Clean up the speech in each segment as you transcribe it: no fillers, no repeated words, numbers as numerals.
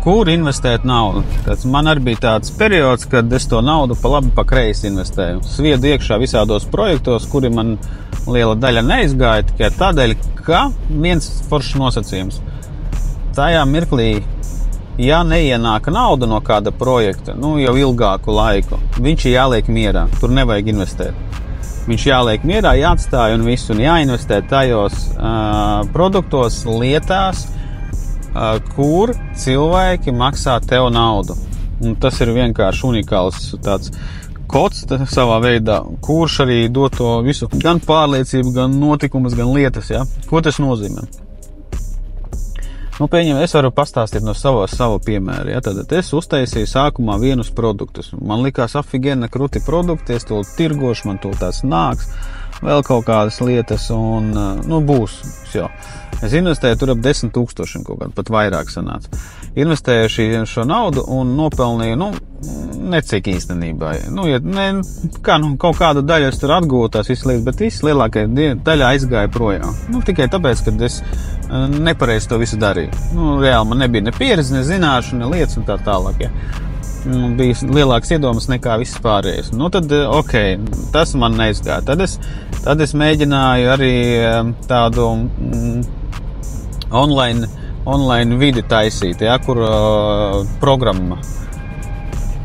Kur investēt naudu? Man arī bija tāds periods, kad es to naudu pa labi, pa kreisi investēju. Sviedu iekšā visādos projektos, kuri man liela daļa neizgāja, tikai tādēļ, ka viens foršs nosacījums. Tajā mirklī, ja neienāka nauda no kāda projekta, jau ilgāku laiku, viņš ir jāliek mierā, tur nevajag investēt. Viņš jāliek mierā, jāatstāj un visu, un jāinvestē tajos produktos, lietās, kur cilvēki maksā tev naudu. Un tas ir vienkārši unikāls tāds kods savā veidā, kurš arī dod to visu, gan pārliecību, gan notikumus, gan lietas, ja? Ko tas nozīmē? Pieņem, es varu pastāstīt no savu piemēru, ja? Tad es uztaisīju sākumā vienus produktus. Man likās afigena kruti produkti, es to tirgošu, man to tās nāks, vēl kaut kādas lietas un, būs, jau. Es investēju tur ap 10 000 kaut kādu, pat vairāk sanāca. Investēju šo naudu un nopelnīju, necik īstenībā. Kaut kādu daļu es tur atgūtu tās visas lietas, bet viss lielākā daļa aizgāja projām. Tikai tāpēc, ka es nepareizi to visu darīju. Reāli man nebija ne pieredze, ne zināšana, ne lietas un tā tālāk, ja. Bija lielāks iedomas nekā viss pārējais. Tad, tas man neizgāja. Tad es mēģināju arī tādu online vidi taisīt, ja, kur programma.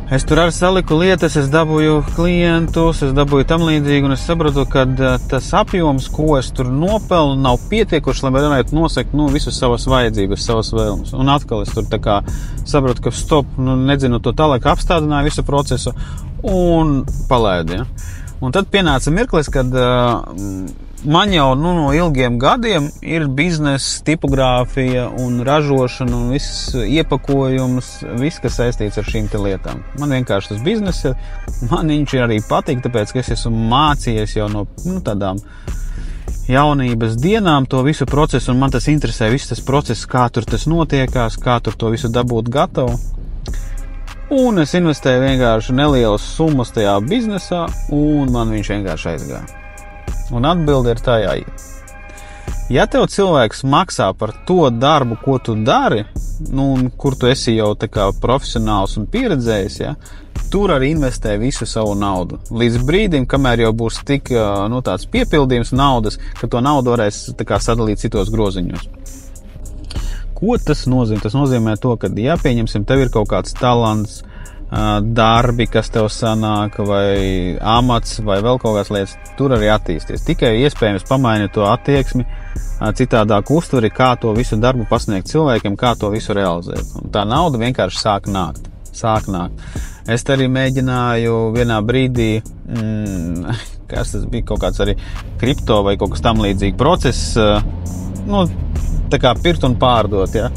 Es tur arī saliku lietas, es dabūju klientus, es dabūju tam līdzīgi, un es sapratu, ka tas apjoms, ko es tur nopelnu, nav pietiekuši, lai varētu nosekt visus savas vajadzības, savas vēlmes. Un atkal es tur tā kā sapratu, ka stop, nedzinu to tālāk, apstādināju visu procesu un palaidu. Ja? Un tad pienāca mirklis, kad man jau no ilgiem gadiem ir biznesa, tipogrāfija un ražošana un viss iepakojums, viss, kas saistīts ar šīm te lietām. Man vienkārši tas biznesa, man viņš arī patīk, tāpēc, ka es esmu mācījies jau no tādām jaunības dienām to visu procesu, un man tas interesē, viss tas process, kā tur tas notiekās, kā tur to visu dabūt gatavu. Un es investēju vienkārši nelielas summas tajā biznesā, un man viņš vienkārši aizgāja. Un atbilde ir tā jāiet. Ja tev cilvēks maksā par to darbu, ko tu dari, un kur tu esi jau tā kā profesionāls un pieredzējis, ja, tur arī investē visu savu naudu. Līdz brīdim, kamēr jau būs tik tāds piepildījums naudas, ka to naudu varēs tā kā sadalīt citos groziņos. Ko tas nozīmē? Tas nozīmē to, ka, ja pieņemsim, tev ir kaut kāds talants, darbi, kas tev sanāk, vai amats, vai vēl kaut kādas lietas, tur arī attīsties. Tikai iespējams pamainīt to attieksmi, citādāk uztveri, kā to visu darbu pasniegt cilvēkiem, kā to visu realizēt. Un tā nauda vienkārši sāk nākt. Es te arī mēģināju vienā brīdī, kas tas bija, kaut kāds arī kripto vai kaut kas tam līdzīgi process, tā kā pirkt un pārdot, ja.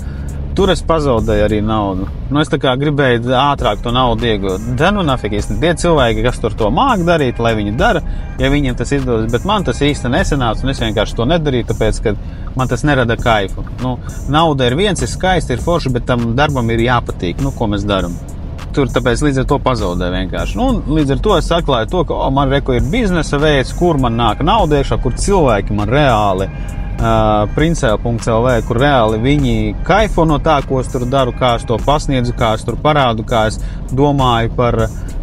Tur es pazaudēju arī naudu. Es tā kā gribēju ātrāk to naudu iegūt. Nafik īsti. Tie cilvēki, kas tur to māk darīt, lai viņi dara, ja viņiem tas izdodas, bet man tas īsti nesanāca, un es vienkārši to nedarīju, tāpēc, ka man tas nerada kaifu. Nauda ir viens, ir skaisti, ir forši, bet tam darbam ir jāpatīk, ko mēs daram. Tur tāpēc līdz ar to pazaudēju vienkārši. Līdz ar to es atklāju to, ka man reko ir biznesa veids, kur man nāk nauda iekšā, kur cilvēki man reāli princēl.lv, kur reāli viņi kaifo no tā, ko es tur daru, kā es to pasniedzu, kā es tur parādu, kā es domāju par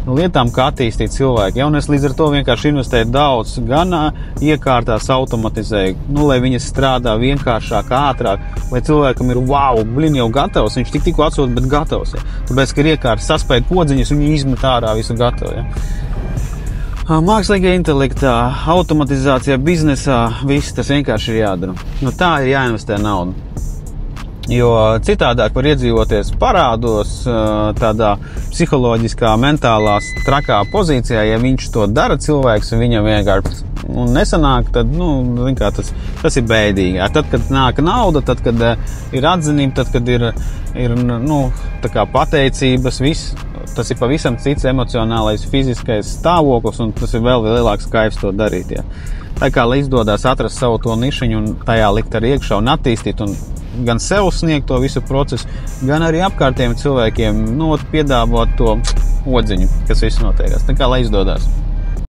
lietām, kā attīstīt cilvēki. Un es līdz ar to vienkārši investēju daudz, gan iekārtās automatizēju, lai viņas strādā vienkāršāk, ātrāk, lai cilvēkam ir jau gatavs, viņš tikko atsūt, bet gatavs. Ja. Tāpēc, ka ir iekārtas saspēja podziņas, un viņi izmet ārā visu gatavu. Ja. Mākslīgā intelektā, automatizācijā, biznesā, viss tas vienkārši ir jādara. Tā ir jāinvestē naudu. Jo citādāk var iedzīvoties parādos, tādā psiholoģiskā, mentālā, trakā pozīcijā, ja viņš to dara cilvēks, un viņam vienkārši nesanāk, tad, tas ir bēdīgi. Tad, kad nāk nauda, tad, kad ir atzinība, tad, kad ir tā kā pateicības, viss, tas ir pavisam cits emocionālais, fiziskais stāvoklis, un tas ir vēl lielāks kaifs to darīt, ja. Tā kā, lai izdodas atrast savu to nišiņu un tajā likt arī iekšā un attīstīt, un gan sev sniegt to visu procesu, gan arī apkārtējiem cilvēkiem piedāvāt to odziņu, kas viss notiekās. Tā kā, lai izdodas.